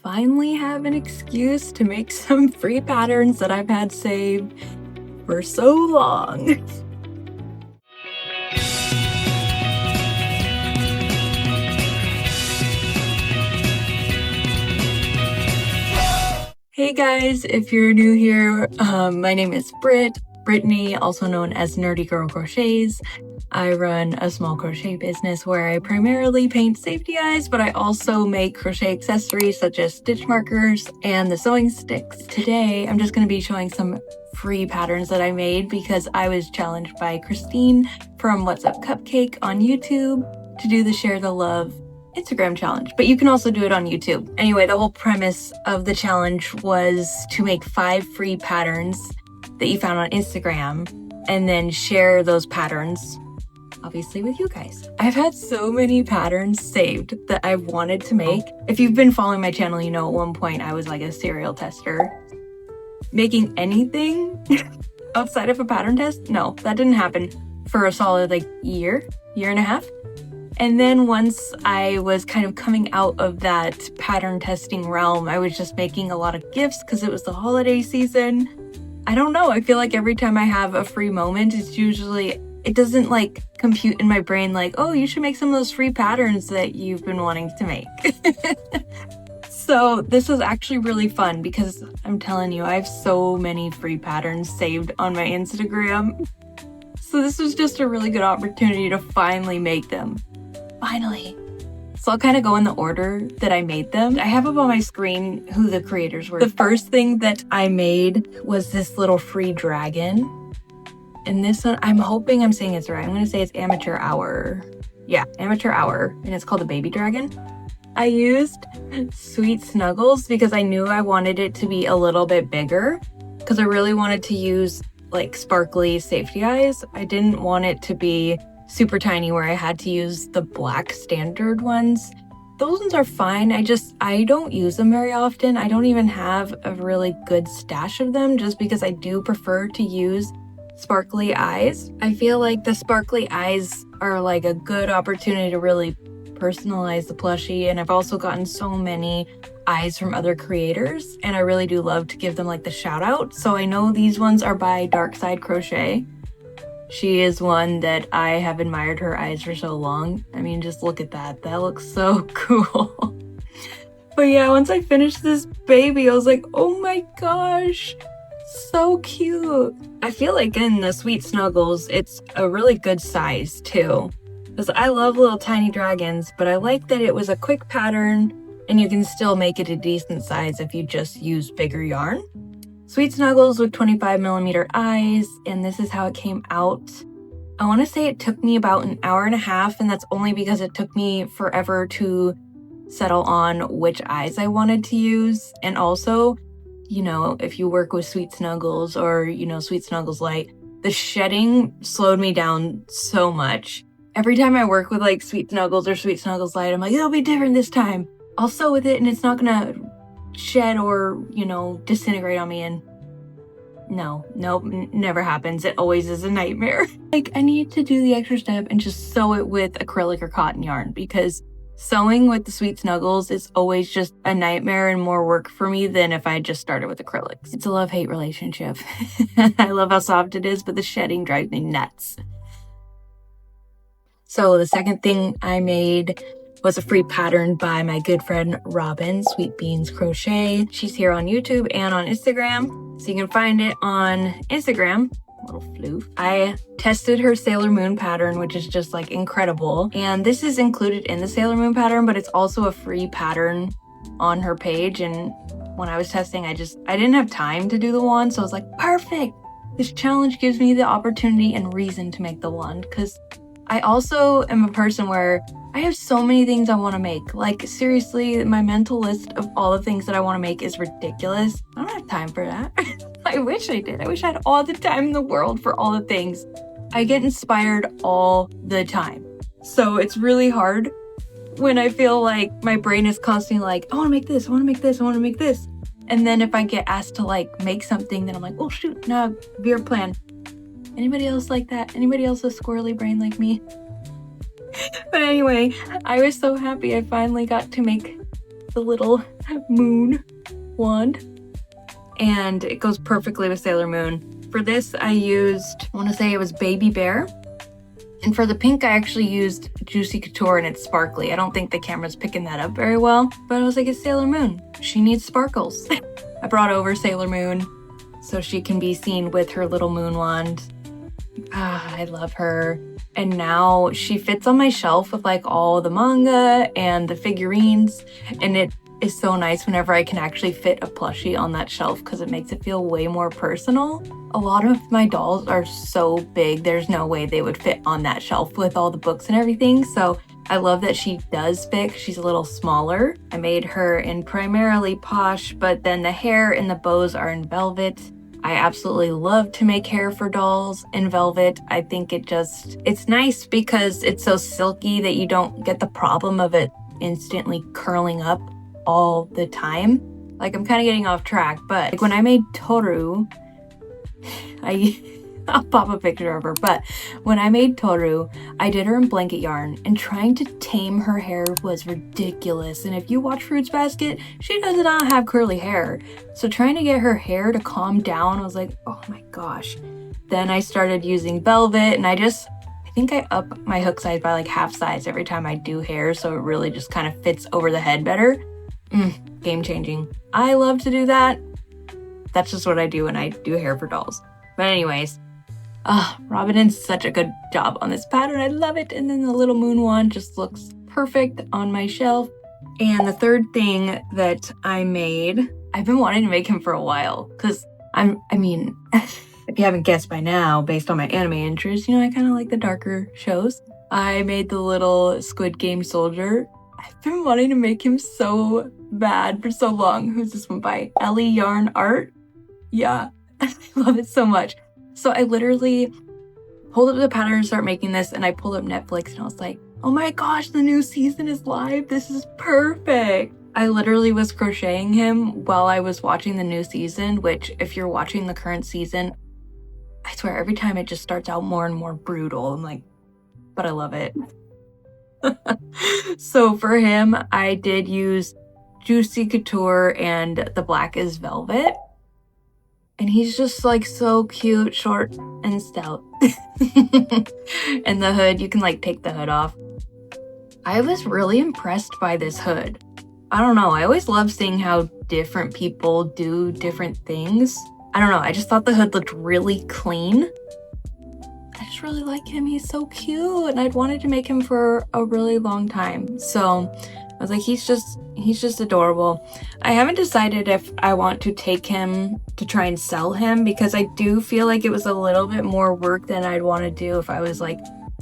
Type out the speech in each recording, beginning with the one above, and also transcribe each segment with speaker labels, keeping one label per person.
Speaker 1: finally have an excuse to make some free patterns that I've had saved for so long. Hey guys, if you're new here, my name is Brittany, also known as Nerdy Girl Crochets. I run a small crochet business where I primarily paint safety eyes, but I also make crochet accessories such as stitch markers and the sewing sticks. Today, I'm just going to be showing some free patterns that I made because I was challenged by Christine from What's Up Cupcake on YouTube to do the Share the Love Instagram challenge, but you can also do it on YouTube. Anyway, the whole premise of the challenge was to make 5 free patterns that you found on Instagram and then share those patterns, obviously, with you guys. I've had so many patterns saved that I've wanted to make. If you've been following my channel, you know at one point I was like a serial tester. Making anything outside of a pattern test? No, that didn't happen for a solid year and a half. And then once I was kind of coming out of that pattern testing realm, I was just making a lot of gifts because it was the holiday season. I don't know, I feel like every time I have a free moment, it's usually, it doesn't compute in my brain oh, you should make some of those free patterns that you've been wanting to make. So this was actually really fun because I'm telling you, I have so many free patterns saved on my Instagram. So this was just a really good opportunity to finally make them. Finally. So I'll kind of go in the order that I made them. I have up on my screen who the creators were. The first thing that I made was this little free dragon. And this one, I'm hoping I'm saying it's right. I'm going to say it's Amateur Hour. Yeah, Amateur Hour. And it's called a baby dragon. I used Sweet Snuggles because I knew I wanted it to be a little bit bigger because I really wanted to use sparkly safety eyes. I didn't want it to be super tiny where I had to use the black standard ones. Those ones are fine. I don't use them very often. I don't even have a really good stash of them just because I do prefer to use sparkly eyes. I feel like the sparkly eyes are a good opportunity to really personalize the plushie, and I've also gotten so many eyes from other creators and I really do love to give them the shout out. So I know these ones are by Dark Side Crochet. She is one that I have admired her eyes for so long. I mean, just look at that. That looks so cool. But yeah, once I finished this baby, I was like, oh my gosh, so cute. I feel like in the Sweet Snuggles, it's a really good size too. Because I love little tiny dragons, but I like that it was a quick pattern and you can still make it a decent size if you just use bigger yarn. Sweet Snuggles with 25mm eyes, and this is how it came out. I want to say it took me about an hour and a half, and that's only because it took me forever to settle on which eyes I wanted to use. And also, if you work with Sweet Snuggles or, Sweet Snuggles Light, the shedding slowed me down so much. Every time I work with Sweet Snuggles or Sweet Snuggles Light, I'm like, it'll be different this time. I'll sew with it and it's not gonna shed or, disintegrate on me, and nope, never happens. It always is a nightmare. I need to do the extra step and just sew it with acrylic or cotton yarn because sewing with the Sweet Snuggles is always just a nightmare and more work for me than if I just started with acrylics. It's a love-hate relationship. I love how soft it is, but the shedding drives me nuts. So the second thing I made was a free pattern by my good friend Robin, Sweet Beans Crochet. She's here on YouTube and on Instagram, so you can find it on Instagram. Little floof. I tested her Sailor Moon pattern, which is just incredible. And this is included in the Sailor Moon pattern, but it's also a free pattern on her page. And when I was testing, I didn't have time to do the wand, so I was like, perfect. This challenge gives me the opportunity and reason to make the wand, because I also am a person where I have so many things I want to make. Seriously, my mental list of all the things that I want to make is ridiculous. I don't have time for that. I wish I did. I wish I had all the time in the world for all the things. I get inspired all the time. So it's really hard when I feel like my brain is constantly I want to make this, I want to make this, I want to make this. And then if I get asked to make something, then I'm like, oh shoot, now veer plan. Anybody else like that? Anybody else a squirrely brain like me? But anyway, I was so happy I finally got to make the little moon wand, and it goes perfectly with Sailor Moon. For this, I used, I want to say it was Baby Bear. And for the pink, I actually used Juicy Couture, and it's sparkly. I don't think the camera's picking that up very well, but I was like, it's Sailor Moon. She needs sparkles. I brought over Sailor Moon so she can be seen with her little moon wand. I love her. And now she fits on my shelf with like all the manga and the figurines, and it is so nice whenever I can actually fit a plushie on that shelf because it makes it feel way more personal. A lot of my dolls are so big, there's no way they would fit on that shelf with all the books and everything, so I love that she does fit. She's a little smaller. I made her in primarily posh, but then the hair and the bows are in velvet. I absolutely love to make hair for dolls in velvet. I think it's nice because it's so silky that you don't get the problem of it instantly curling up all the time. Like, I'm kind of getting off track, but like when I made Toru, I'll pop a picture of her, but when I made Toru, I did her in blanket yarn, and trying to tame her hair was ridiculous. And if you watch Fruits Basket, she does not have curly hair. So trying to get her hair to calm down, I was like, oh my gosh. Then I started using velvet, and I think I up my hook size by like half size every time I do hair, so it really just kind of fits over the head better. Game changing. I love to do that. That's just what I do when I do hair for dolls. But anyways, Robin did such a good job on this pattern. I love it. And then the little moon wand just looks perfect on my shelf. And the third thing that I made, I've been wanting to make him for a while because I mean, if you haven't guessed by now, based on my anime interest, I kind of like the darker shows. I made the little Squid Game soldier. I've been wanting to make him so bad for so long. Who's this one by? Ellie Yarn Art. Yeah, I love it so much. So I literally pulled up the pattern and started making this, and I pulled up Netflix and I was like, oh my gosh, the new season is live. This is perfect. I literally was crocheting him while I was watching the new season, which if you're watching the current season, I swear every time it just starts out more and more brutal. I'm like, but I love it. So for him, I did use Juicy Couture and the black is velvet. And he's just like so cute, short and stout. And the hood, you can like take the hood off. I was really impressed by this hood. I don't know, I always love seeing how different people do different things. I don't know, I just thought the hood looked really clean. I just really like him, he's so cute. And I'd wanted to make him for a really long time. So I was like, he's just adorable. I haven't decided if I want to take him to try and sell him because I do feel like it was a little bit more work than I'd want to do if I was like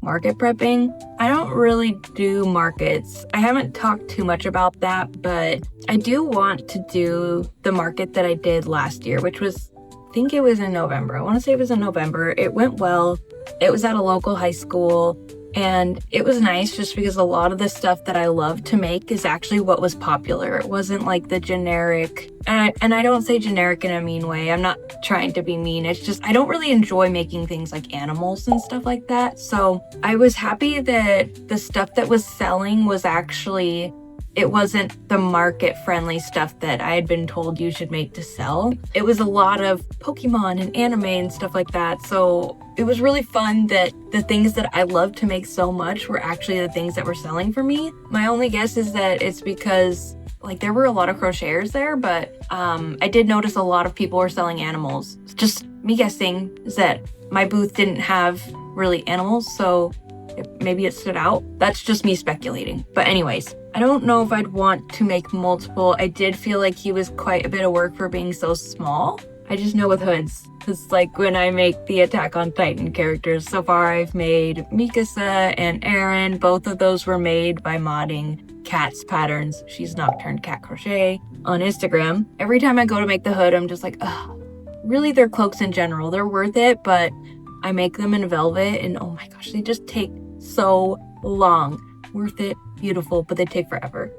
Speaker 1: market prepping. I don't really do markets. I haven't talked too much about that, but I do want to do the market that I did last year, which was, I think it was in November. I want to say it was in November. It went well. It was at a local high school. And it was nice just because a lot of the stuff that I love to make is actually what was popular. It wasn't like the generic, and I don't say generic in a mean way. I'm not trying to be mean. It's just I don't really enjoy making things like animals and stuff like that. So I was happy that the stuff that was selling was actually, it wasn't the market-friendly stuff that I had been told you should make to sell. It was a lot of Pokemon and anime and stuff like that. So it was really fun that the things that I love to make so much were actually the things that were selling for me. My only guess is that it's because like there were a lot of crocheters there, but I did notice a lot of people were selling animals. Just me guessing is that my booth didn't have really animals, so maybe it stood out. That's just me speculating. But anyways, I don't know if I'd want to make multiple. I did feel like he was quite a bit of work for being so small. I just know with hoods, because like when I make the Attack on Titan characters, so far I've made Mikasa and Eren. Both of those were made by modding Kat's patterns. She's Nocturne Cat Crochet on Instagram. Every time I go to make the hood, I'm just like, ugh. Really, their cloaks in general, they're worth it, but I make them in velvet and oh my gosh, they just take so long. Worth it, beautiful, but they take forever.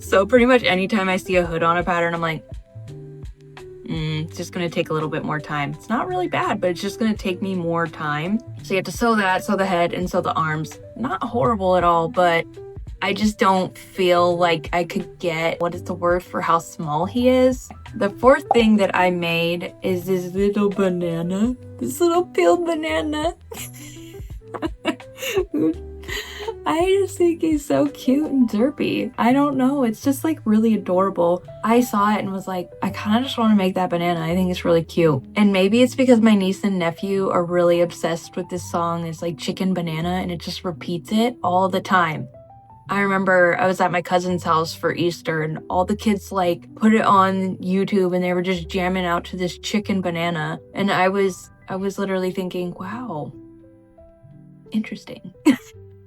Speaker 1: So pretty much anytime I see a hood on a pattern, I'm like, it's just gonna take a little bit more time. It's not really bad, but it's just gonna take me more time. So you have to sew that, sew the head, and sew the arms. Not horrible at all, but I just don't feel like I could get, what is the word for how small he is? The fourth thing that I made is this little banana. This little peeled banana. I just think he's so cute and derpy. I don't know. It's just like really adorable. I saw it and was like, I kind of just want to make that banana. I think it's really cute. And maybe it's because my niece and nephew are really obsessed with this song. It's like Chicken Banana, and it just repeats it all the time. I remember I was at my cousin's house for Easter, and all the kids like put it on YouTube and they were just jamming out to this Chicken Banana. And I was literally thinking, wow, interesting.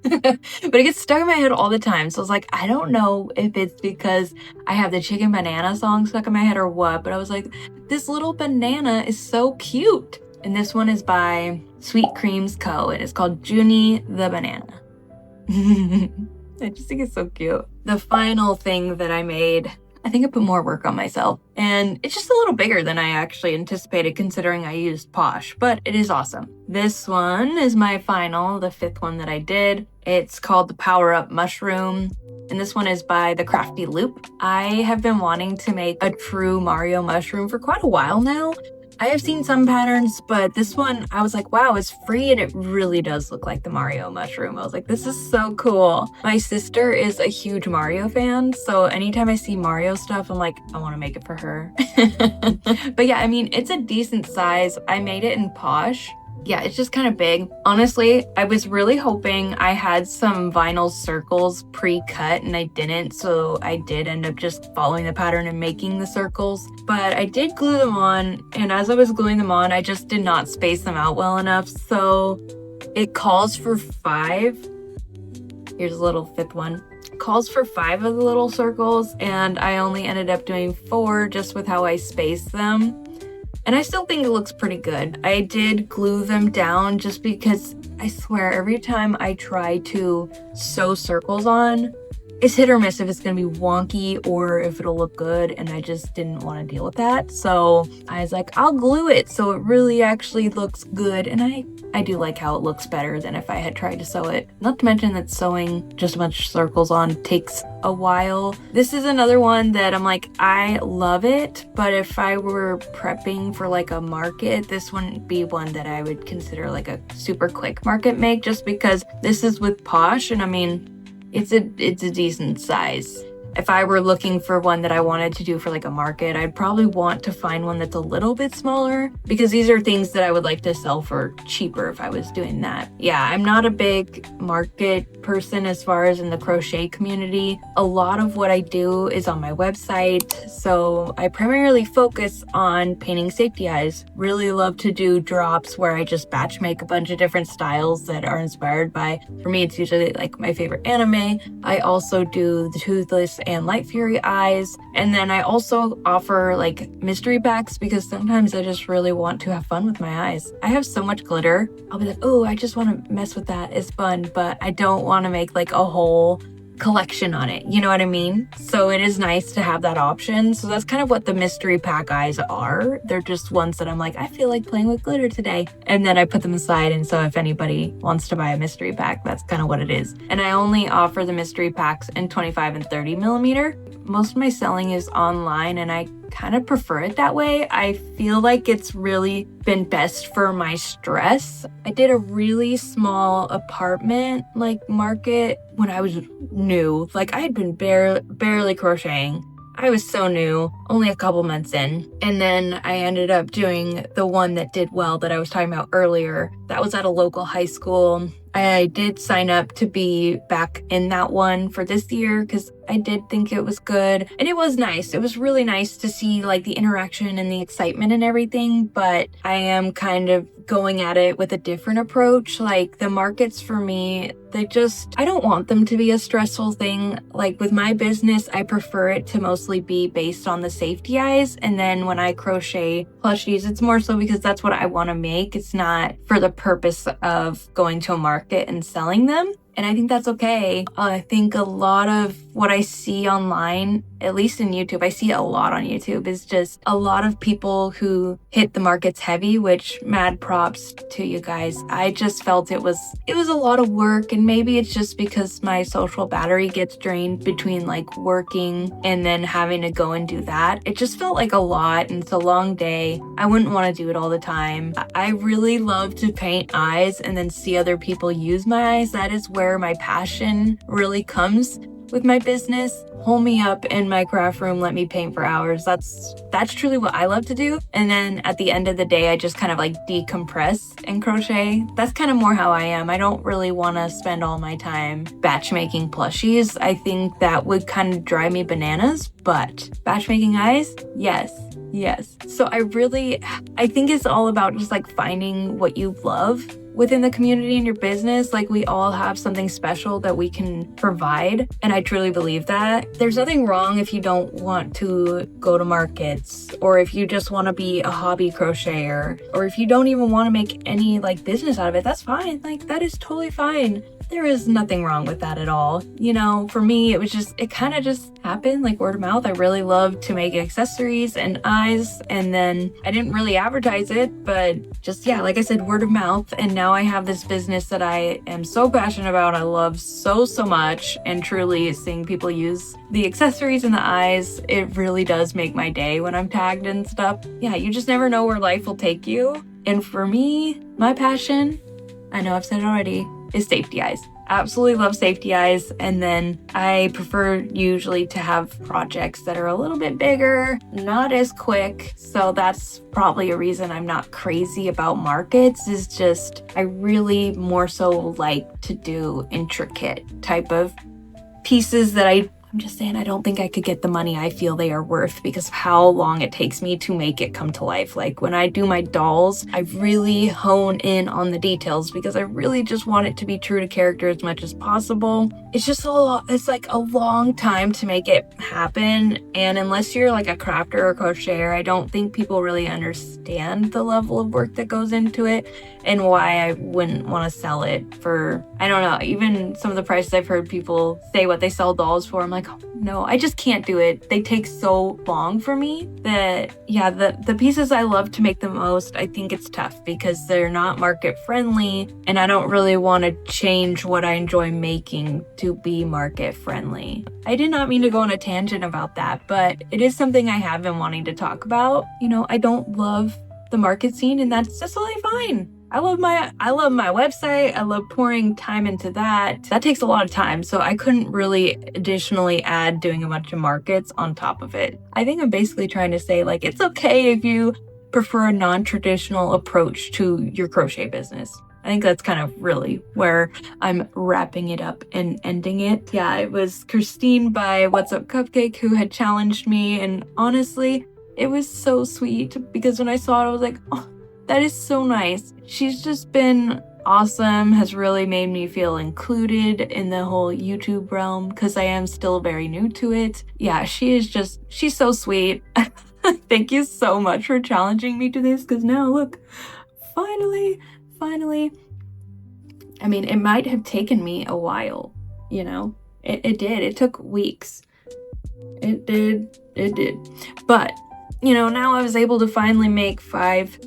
Speaker 1: But it gets stuck in my head all the time. So I was like, I don't know if it's because I have the Chicken Banana song stuck in my head or what, but I was like, this little banana is so cute. And this one is by Sweet Creams Co. and it's called Junie the Banana. I just think it's so cute. The final thing that I made, I think I put more work on myself, and it's just a little bigger than I actually anticipated considering I used Posh, but it is awesome. This one is my final, the fifth one that I did. It's called the Power Up Mushroom, and this one is by the Crafty Loop. I have been wanting to make a true Mario mushroom for quite a while now. I have seen some patterns, but this one, I was like, wow, it's free and it really does look like the Mario mushroom. I was like, this is so cool. My sister is a huge Mario fan, so anytime I see Mario stuff, I'm like, I want to make it for her. But yeah, I mean, it's a decent size. I made it in Posh. Yeah, it's just kind of big. Honestly, I was really hoping I had some vinyl circles pre-cut and I didn't, so I did end up just following the pattern and making the circles. But I did glue them on, and as I was gluing them on, I just did not space them out well enough, so it calls for 5. Here's a little fifth one. It calls for 5 of the little circles, and I only ended up doing 4 just with how I spaced them. And I still think it looks pretty good. I did glue them down just because I swear every time I try to sew circles on, it's hit or miss if it's gonna be wonky or if it'll look good, and I just didn't want to deal with that. So I was like, I'll glue it so it really actually looks good, and I do like how it looks better than if I had tried to sew it. Not to mention that sewing just a bunch of circles on takes a while. This is another one that I'm like, I love it, but if I were prepping for like a market, this wouldn't be one that I would consider like a super quick market make, just because this is with Posh, and I mean, it's a decent size. If I were looking for one that I wanted to do for like a market, I'd probably want to find one that's a little bit smaller, because these are things that I would like to sell for cheaper if I was doing that. Yeah, I'm not a big market person as far as in the crochet community. A lot of what I do is on my website, so I primarily focus on painting safety eyes. Really love to do drops where I just batch make a bunch of different styles that are inspired by, for me, it's usually like my favorite anime. I also do the Toothless and Light Fury eyes, and then I also offer like mystery packs because sometimes I just really want to have fun with my eyes. I have so much glitter, I'll be like, oh, I just want to mess with that, it's fun, but I don't want to make like a whole collection on it, you know what I mean? So it is nice to have that option. So that's kind of what the mystery pack eyes are. They're just ones that I'm like, I feel like playing with glitter today, and then I put them aside, and so if anybody wants to buy a mystery pack, that's kind of what it is. And I only offer the mystery packs in 25 and 30 millimeter. Most of my selling is online, and I kind of prefer it that way. I feel like it's really been best for my stress. I did a really small apartment like market when I was new. Like I had been barely crocheting. I was so new, only a couple months in. And then I ended up doing the one that did well that I was talking about earlier. That was at a local high school. I did sign up to be back in that one for this year because I did think it was good. And it was nice. It was really nice to see like the interaction and the excitement and everything. But I am kind of going at it with a different approach. Like the markets for me, I don't want them to be a stressful thing. Like with my business, I prefer it to mostly be based on the safety eyes. And then when I crochet plushies, it's more so because that's what I want to make. It's not for the purpose of going to a market and selling them. And I think that's okay. I think a lot of what I see online at least in YouTube, I see it a lot on YouTube, is just a lot of people who hit the markets heavy, which mad props to you guys. I just felt it was a lot of work, and maybe it's just because my social battery gets drained between like working and then having to go and do that. It just felt like a lot, and it's a long day. I wouldn't want to do it all the time. I really love to paint eyes and then see other people use my eyes. That is where my passion really comes with my business. Hold me up in my craft room, let me paint for hours. That's truly what I love to do. And then at the end of the day, I just kind of like decompress and crochet. That's kind of more how I am. I don't really want to spend all my time batch making plushies. I think that would kind of drive me bananas, but batch making eyes, yes. So I think it's all about just like finding what you love within the community and your business. Like, we all have something special that we can provide, and I truly believe that. There's nothing wrong if you don't want to go to markets, or if you just want to be a hobby crocheter, or if you don't even want to make any like business out of it. That's fine. Like, that is totally fine. There is nothing wrong with that at all. You know, for me, it kind of just happened, like word of mouth. I really love to make accessories and eyes, and then I didn't really advertise it, but just, yeah, like I said, word of mouth. And now I have this business that I am so passionate about. I love so much, and truly seeing people use the accessories and the eyes, it really does make my day when I'm tagged and stuff. Yeah, you just never know where life will take you. And for me, my passion, I know I've said it already, is safety eyes. Absolutely love safety eyes. And then I prefer usually to have projects that are a little bit bigger, not as quick. So that's probably a reason I'm not crazy about markets, is just I really more so like to do intricate type of pieces that I'm just saying, I don't think I could get the money I feel they are worth because of how long it takes me to make it come to life. Like, when I do my dolls, I really hone in on the details because I really just want it to be true to character as much as possible. It's just it's like a long time to make it happen. And unless you're like a crafter or crocheter, I don't think people really understand the level of work that goes into it and why I wouldn't want to sell it for, I don't know, even some of the prices I've heard people say what they sell dolls for. I'm like, oh, no, I just can't do it. They take so long for me that, yeah, the pieces I love to make the most, I think it's tough because they're not market friendly, and I don't really want to change what I enjoy making to be market friendly. I did not mean to go on a tangent about that, but it is something I have been wanting to talk about. You know, I don't love the market scene, and that's just totally fine. I love my website. I love pouring time into that. That takes a lot of time, so I couldn't really additionally add doing a bunch of markets on top of it. I think I'm basically trying to say, like, it's okay if you prefer a non-traditional approach to your crochet business. I think that's kind of really where I'm wrapping it up and ending it. Yeah, it was Christine by What's Up Cupcake who had challenged me, and honestly, it was so sweet because when I saw it, I was like, oh, that is so nice. She's just been awesome, has really made me feel included in the whole YouTube realm because I am still very new to it. Yeah, she's so sweet. Thank you so much for challenging me to this, because now look, finally, I mean, it might have taken me a while, you know? It did. It took weeks. It did. But, you know, now I was able to finally make 5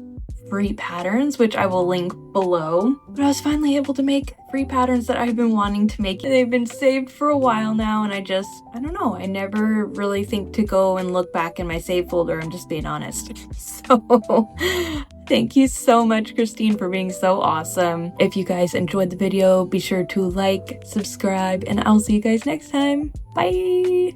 Speaker 1: free patterns, which I will link below. But I was finally able to make free patterns that I've been wanting to make. They've been saved for a while now, and I don't know, I never really think to go and look back in my save folder, I'm just being honest. So thank you so much, Christine, for being so awesome. If you guys enjoyed the video, be sure to like, subscribe, and I'll see you guys next time. Bye!